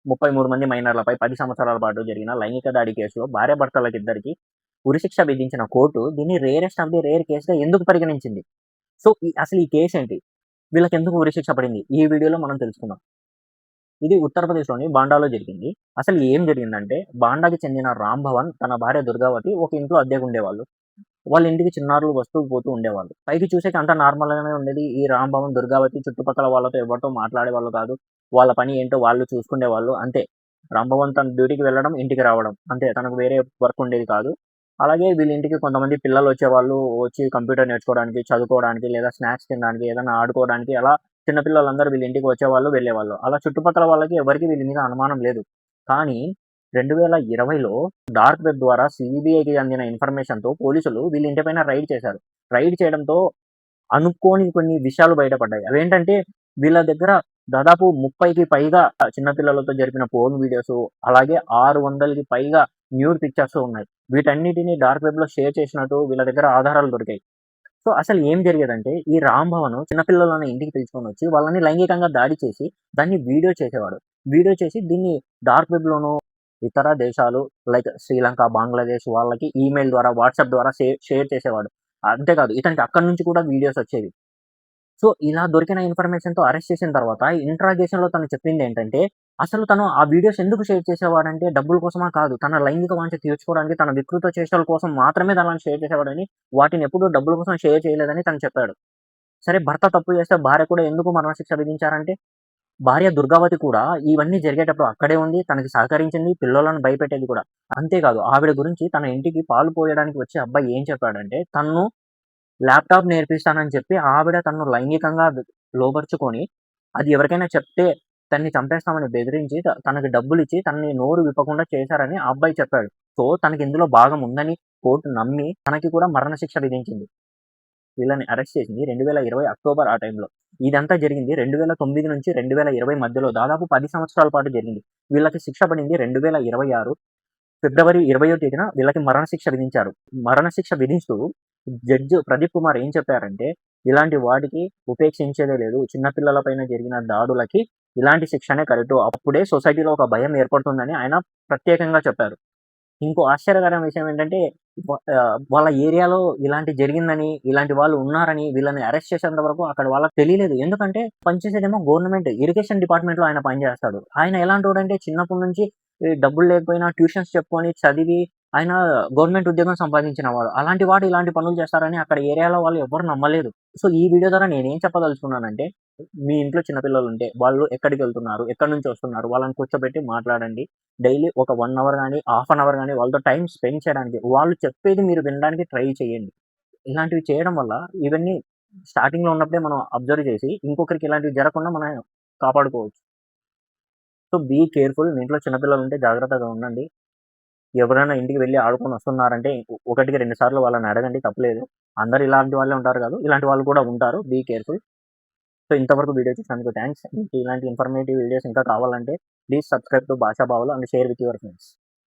33 మంది మైనర్లపై 10 సంవత్సరాల పాటు జరిగిన లైంగిక దాడి కేసులో భార్యాభర్తలకిద్దరికీ ఉరిశిక్ష విధించిన కోర్టు దీన్ని రేరెస్ట్ ఆఫ్ ది రేర్ కేస్‌గా ఎందుకు పరిగణించింది? సో, అసలు ఈ కేసేంటి? వీళ్ళకెందుకు ఉరిశిక్ష పడింది? ఈ వీడియోలో మనం తెలుసుకుందాం. ఇది ఉత్తరప్రదేశ్‌లోని బాండాలో జరిగింది. అసలు ఏం జరిగిందంటే, బాండాకి చెందిన రామ్ భవన్, తన భార్య దుర్గావతి ఒక ఇంట్లో అద్దెకుండేవాళ్ళు. వాళ్ళ ఇంటికి చిన్నారులు వస్తూ పోతూ ఉండేవాళ్ళు. పైకి చూసేకి అంతా నార్మల్‌గానే ఉండేది. ఈ రామ్ భవన్, దుర్గావతి చుట్టుపక్కల వాళ్ళతో ఎవరితో మాట్లాడేవాళ్ళు కాదు. వాళ్ళ పని ఏంటో వాళ్ళు చూసుకునేవాళ్ళు అంతే. రామ్ భవన్ తన డ్యూటీకి వెళ్ళడం, ఇంటికి రావడం అంతే. తనకు వేరే వర్క్ ఉండేది కాదు. అలాగే వీళ్ళ ఇంటికి కొంతమంది పిల్లలొచ్చేవాళ్ళు. వచ్చి కంప్యూటర్ నేర్చుకోవడానికి, చదువుకోవడానికి లేదా స్నాక్స్ తినడానికి, ఏదైనా ఆడుకోవడానికి అలా చిన్న పిల్లలందరూ వీళ్ళ ఇంటికి వచ్చేవాళ్ళు, వెళ్ళేవాళ్ళు. అలా చుట్టుపక్కల వాళ్ళకి ఎవరికీ వీళ్ళ మీద అనుమానం లేదు. కానీ 2020లో డార్క్ వెబ్ ద్వారా సీబీఐకి అందిన ఇన్ఫర్మేషన్‌తో పోలీసులు వీళ్ళ ఇంటి పైన రైడ్ చేశారు. రైడ్ చేయడంతో అనుకోని కొన్ని విషయాలు బయటపడ్డాయి. అవేంటంటే వీళ్ళ దగ్గర దాదాపు 30కి పైగా చిన్న పిల్లలతో జరిపిన పోర్న్ వీడియోసు, అలాగే 600కి పైగా న్యూడ్ పిక్చర్స్ ఉన్నాయి. వీటన్నిటిని డార్క్ వెబ్‌లో షేర్ చేసినట్టు వీళ్ళ దగ్గర ఆధారాలు దొరికాయి. సో, అసలు ఏం జరిగేదంటే ఈ రామ్ భవన్ చిన్న పిల్లలని ఇంటికి పిలుచుకొనొచ్చి వాళ్ళని లైంగికంగా దాడి చేసి దాన్ని వీడియో చేసేవాడు. వీడియో చేసి దీన్ని డార్క్ వెబ్‌లోనూ ఇతర దేశాలు లైక్ శ్రీలంక, బంగ్లాదేశ్ వాళ్ళకి ఈమెయిల్ ద్వారా, వాట్సాప్ ద్వారా షేర్ చేసేవాడు. అంతేకాదు ఇతనికి అక్కడి నుంచి కూడా వీడియోస్ వచ్చేవి. సో, ఇలా దొరికిన ఇన్ఫర్మేషన్‌తో అరెస్ట్ చేసిన తర్వాత ఇంట్రాగేషన్‌లో తను చెప్పిందేంటంటే, అసలు తను ఆ వీడియోస్ ఎందుకు షేర్ చేసేవాడంటే డబ్బుల కోసమా కాదు. తన లైంగిక వాంఛ తీర్చుకోవడానికి, తన వికృత చేష్టల కోసం మాత్రమే దానిని షేర్ చేసేవాడని, వాటిని ఎప్పుడూ డబ్బుల కోసం షేర్ చేయలేదని తను చెప్పాడు. సరే భర్త తప్పు చేస్తే భార్య కూడా ఎందుకు మరణశిక్ష విధించారంటే, భార్య దుర్గావతి కూడా ఇవన్నీ జరిగేటప్పుడు అక్కడే ఉంది. తనకి సహకరించింది. పిల్లోలను భయపెట్టేది కూడా. అంతేకాదు ఆవిడ గురించి తన ఇంటికి పాలు పోయడానికి వచ్చే అబ్బాయి ఏం చెప్పాడంటే, తన్ను ల్యాప్‌టాప్ నేర్పిస్తానని చెప్పి ఆవిడ తనను లైంగికంగా లోబరుచుకొని, అది ఎవరికైనా చెప్తే తన్ని చంపేస్తామని బెదిరించి తనకి డబ్బులిచ్చి తనని నోరు విప్పకుండా చేశారని ఆ అబ్బాయి చెప్పాడు. సో, తనకి ఇందులో భాగం ఉందని కోర్ట్ నమ్మి తనకి కూడా మరణశిక్ష విధించింది. వీళ్ళని అరెస్ట్ చేసింది 2020 అక్టోబర్ ఆ టైంలో. ఇదంతా జరిగింది 2009 నుంచి 2020 మధ్యలో దాదాపు 10 సంవత్సరాల పాటు జరిగింది. వీళ్ళకి శిక్ష పడింది 2026 ఫిబ్రవరి 20వ తేదీన వీళ్ళకి మరణశిక్ష విధించారు. మరణశిక్ష విధిస్తూ జడ్జ్ ప్రదీప్ కుమార్ ఏం చెప్పారంటే, ఇలాంటి వాటికి ఉపేక్షించేదే లేదు. చిన్న పిల్లల పైన జరిగిన దాడులకి ఇలాంటి శిక్షనే కరెక్టు. అప్పుడే సొసైటీలో ఒక భయం ఏర్పడుతుందని ఆయన ప్రత్యేకంగా చెప్పారు. ఇంకో ఆశ్చర్యకరమైన విషయం ఏంటంటే, వాళ్ళ ఏరియాలో ఇలాంటిది జరిగిందని, ఇలాంటి వాళ్ళు ఉన్నారని, వీళ్ళని అరెస్ట్ చేసేంత వరకు అక్కడ వాళ్ళకి తెలియలేదు. ఎందుకంటే పనిచేసేదేమో గవర్నమెంట్ ఇరిగేషన్ డిపార్ట్‌మెంట్‌లో ఆయన పనిచేస్తాడు. ఆయన ఎలాంటోడంటే చిన్నప్పటి నుంచి డబ్బులు లేకపోయినా ట్యూషన్స్ చెప్పుకొని చదివి ఆయన గవర్నమెంట్ ఉద్యోగం సంపాదించినవాడు. అలాంటి వాడు ఇలాంటి పనులు చేస్తారని అక్కడ ఏరియాలో వాళ్ళు ఎవ్వరు నమ్మలేదు. సో, ఈ వీడియో ద్వారా నేనేం చెప్పదలుచుకున్నానంటే, మీ ఇంట్లో చిన్న పిల్లలుంటే వాళ్ళు ఎక్కడికెళ్తున్నారు? ఎక్కడి నుంచి వస్తున్నారు? వాళ్ళని కూర్చోబెట్టి మాట్లాడండి. డైలీ ఒక 1 అవర్ గాని, హాఫ్ అన్ అవర్ గాని వాళ్ళతో టైమ్ స్పెండ్ చేయడానికి, వాళ్ళు చెప్పేది మీరు వినడానికి ట్రై చేయండి. ఇలాంటివి చేయడం వల్ల ఇవన్నీ స్టార్టింగ్‌లో ఉన్నప్పుడే మనం అబ్జర్వ్ చేసి ఇంకొకరికి ఇలాంటివి జరగకుండా మనం కాపాడుకోవచ్చు. So, be careful. మీ ఇంట్లో చిన్న పిల్లలుంటే జాగ్రత్తగా ఉండండి. ఎవరైనా ఇంటికి వెళ్లి ఆడుకొని వస్తున్నారంటే ఒకటికి 2 సార్లు వాళ్ళని అడగండి తప్పులేదు. అందరూ ఇలాంటి వాళ్ళే ఉంటారు కాదు. ఇలాంటి వాళ్ళు కూడా ఉంటారు. Be careful. సో, ఇంతవరకు వీడియో చూసినందుకు థాంక్స్. మీకు ఇలాంటి ఇన్ఫర్మేటివ్ వీడియోస్ ఇంకా కావాలంటే ప్లీజ్ సబ్‌స్క్రైబ్ టు భాషా బావలు and share with your friends.